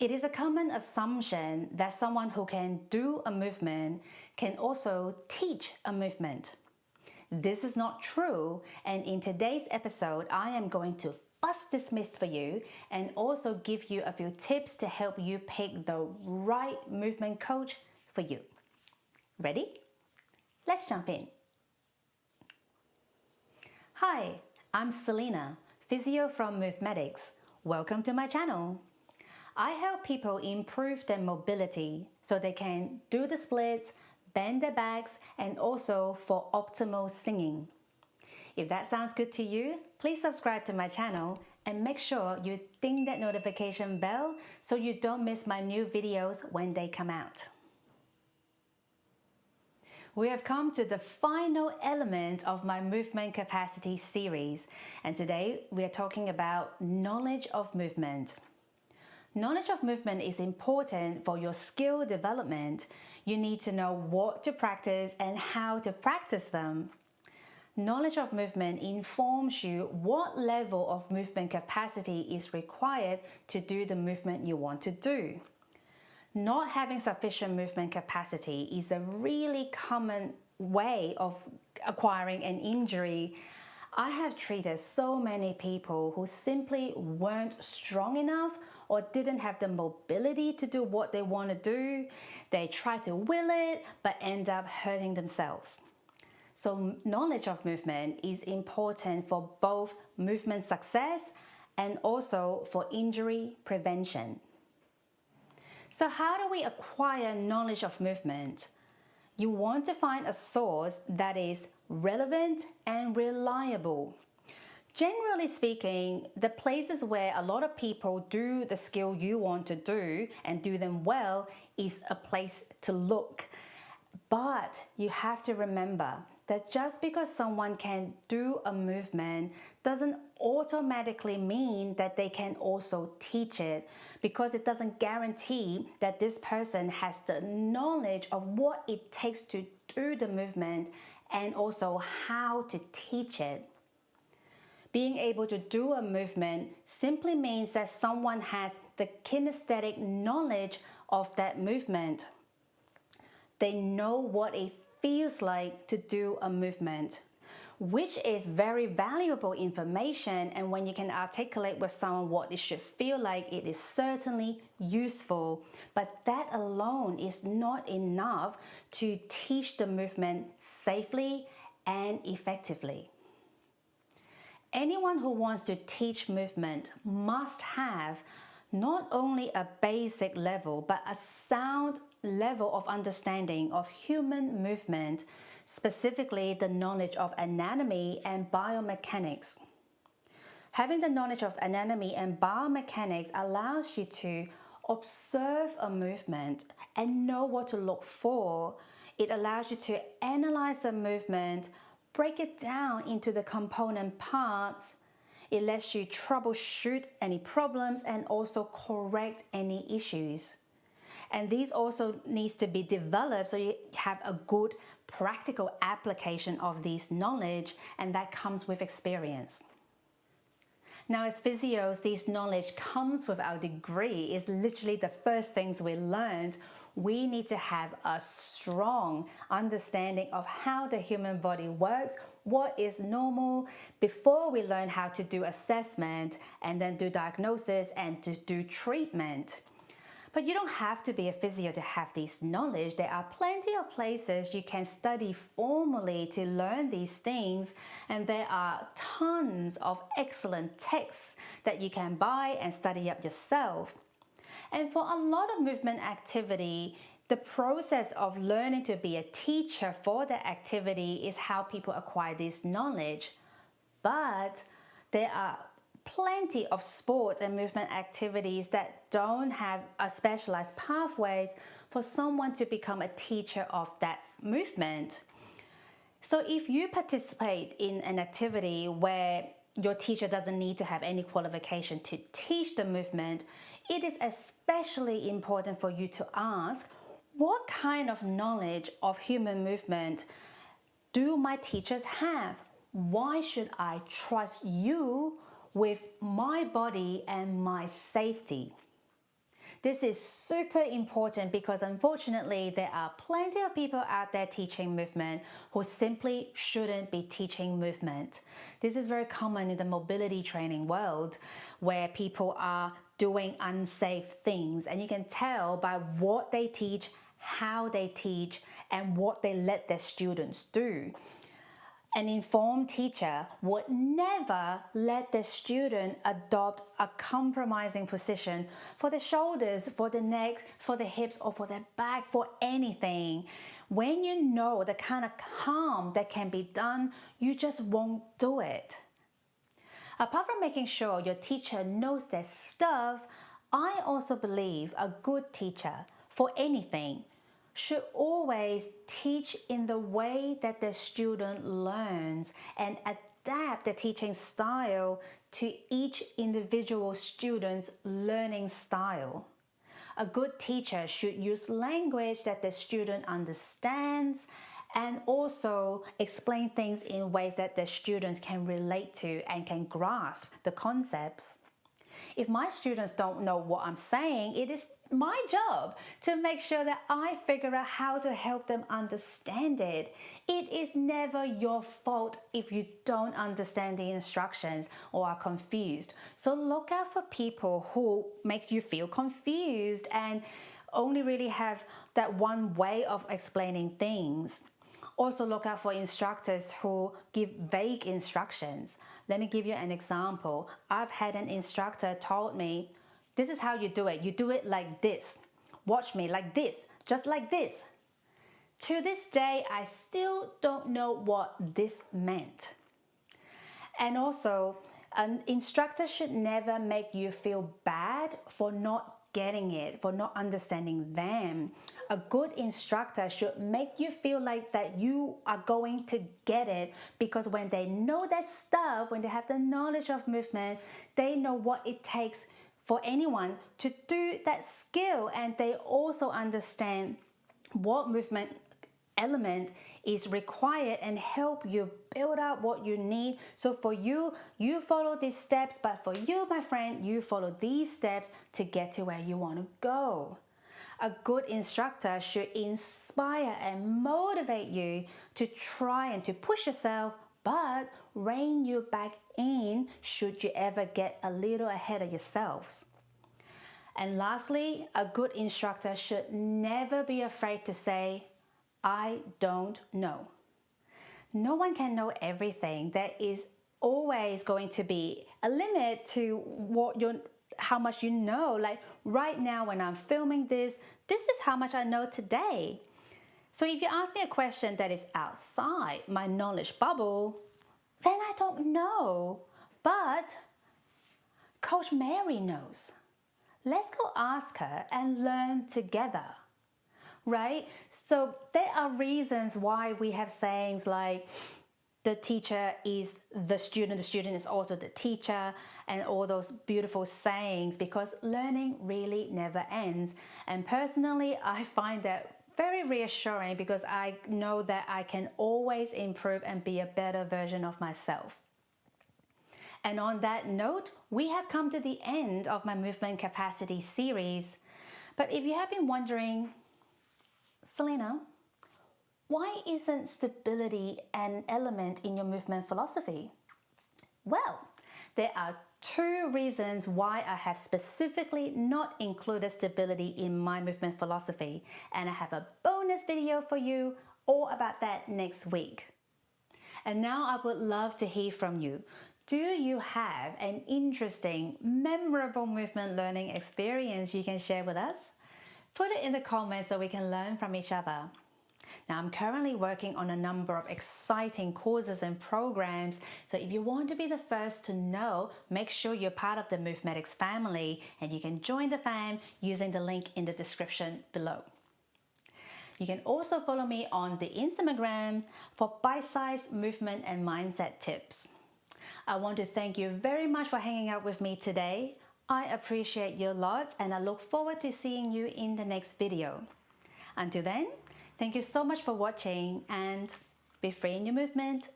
It is a common assumption that someone who can do a movement can also teach a movement. This is not true, and in today's episode, I am going to bust this myth for you and also give you a few tips to help you pick the right movement coach for you. Ready? Let's jump in. Hi, I'm Selina, physio from MoveMedics. Welcome to my channel. I help people improve their mobility so they can do the splits, bend their backs, and also for optimal singing. If that sounds good to you, please subscribe to my channel and make sure you ding that notification bell so you don't miss my new videos when they come out. We have come to the final element of my movement capacity series, and today we are talking about knowledge of movement. Knowledge of movement is important for your skill development. You need to know what to practice and how to practice them. Knowledge of movement informs you what level of movement capacity is required to do the movement you want to do. Not having sufficient movement capacity is a really common way of acquiring an injury. I have treated so many people who simply weren't strong enough or didn't have the mobility to do what they want to do. They try to will it but end up hurting themselves. So knowledge of movement is important for both movement success and also for injury prevention. So how do we acquire knowledge of movement? You want to find a source that is relevant and reliable. Generally speaking, the places where a lot of people do the skill you want to do and do them well is a place to look. But you have to remember that just because someone can do a movement doesn't automatically mean that they can also teach it, because it doesn't guarantee that this person has the knowledge of what it takes to do the movement and also how to teach it. Being able to do a movement simply means that someone has the kinesthetic knowledge of that movement. They know what it feels like to do a movement, which is very valuable information, and when you can articulate with someone what it should feel like, it is certainly useful. But that alone is not enough to teach the movement safely and effectively. Anyone who wants to teach movement must have not only a basic level, but a sound level of understanding of human movement, specifically the knowledge of anatomy and biomechanics. Having the knowledge of anatomy and biomechanics allows you to observe a movement and know what to look for. It allows you to analyze a movement, break it down into the component parts. It lets you troubleshoot any problems and also correct any issues. And these also needs to be developed so you have a good practical application of this knowledge, and that comes with experience. Now, as physios, this knowledge comes with our degree. It's literally the first things we learned. We need to have a strong understanding of how the human body works, what is normal, before we learn how to do assessment and then do diagnosis and to do treatment. But you don't have to be a physio to have this knowledge. There are plenty of places you can study formally to learn these things, and there are tons of excellent texts that you can buy and study up yourself. And for a lot of movement activity, the process of learning to be a teacher for that activity is how people acquire this knowledge. But there are plenty of sports and movement activities that don't have a specialized pathways for someone to become a teacher of that movement. So if you participate in an activity where your teacher doesn't need to have any qualification to teach the movement, it is especially important for you to ask, what kind of knowledge of human movement do my teachers have? Why should I trust you with my body and my safety? This is super important because unfortunately there are plenty of people out there teaching movement who simply shouldn't be teaching movement. This is very common in the mobility training world where people are doing unsafe things, and you can tell by what they teach, how they teach, and what they let their students do. An informed teacher would never let the student adopt a compromising position for the shoulders, for the neck, for the hips, or for their back, for anything. When you know the kind of harm that can be done, you just won't do it. Apart from making sure your teacher knows their stuff, I also believe a good teacher for anything should always teach in the way that the student learns and adapt the teaching style to each individual student's learning style. A good teacher should use language that the student understands and also explain things in ways that the students can relate to and can grasp the concepts. If my students don't know what I'm saying, it is my job to make sure that I figure out how to help them understand it. It is never your fault if you don't understand the instructions or are confused. So look out for people who make you feel confused and only really have that one way of explaining things. Also look out for instructors who give vague instructions. Let me give you an example. I've had an instructor told me, this is how you do it. You do it like this. Watch me like this, just like this. To this day, I still don't know what this meant. And also, an instructor should never make you feel bad for not getting it, for not understanding them. A good instructor should make you feel like that you are going to get it, because when they know that stuff, when they have the knowledge of movement, they know what it takes for anyone to do that skill, and they also understand what movement element is required and help you build out what you need. So for you, you follow these steps, but for you, my friend, you follow these steps to get to where you want to go. A good instructor should inspire and motivate you to try and to push yourself, but rein you back in should you ever get a little ahead of yourselves. And lastly, a good instructor should never be afraid to say, I don't know. No one can know everything. There is always going to be a limit to how much you know. Like right now when I'm filming this is how much I know today. So if you ask me a question that is outside my knowledge bubble, then I don't know. But Coach Mary knows. Let's go ask her and learn together, right? So there are reasons why we have sayings like the teacher is the student is also the teacher, and all those beautiful sayings, because learning really never ends. And personally, I find that very reassuring because I know that I can always improve and be a better version of myself. And on that note, we have come to the end of my movement capacity series. But if you have been wondering, Selina, why isn't stability an element in your movement philosophy? Well, there are two reasons why I have specifically not included stability in my movement philosophy, and I have a bonus video for you all about that next week. And now I would love to hear from you. Do you have an interesting, memorable movement learning experience you can share with us? Put it in the comments so we can learn from each other. Now, I'm currently working on a number of exciting courses and programs, so if you want to be the first to know, make sure you're part of the MoveMedics family, and you can join the fam using the link in the description below. You can also follow me on the Instagram for bite-sized movement and mindset tips. I want to thank you very much for hanging out with me today. I appreciate you lots, and I look forward to seeing you in the next video. Until then, thank you so much for watching, and be free in your movement.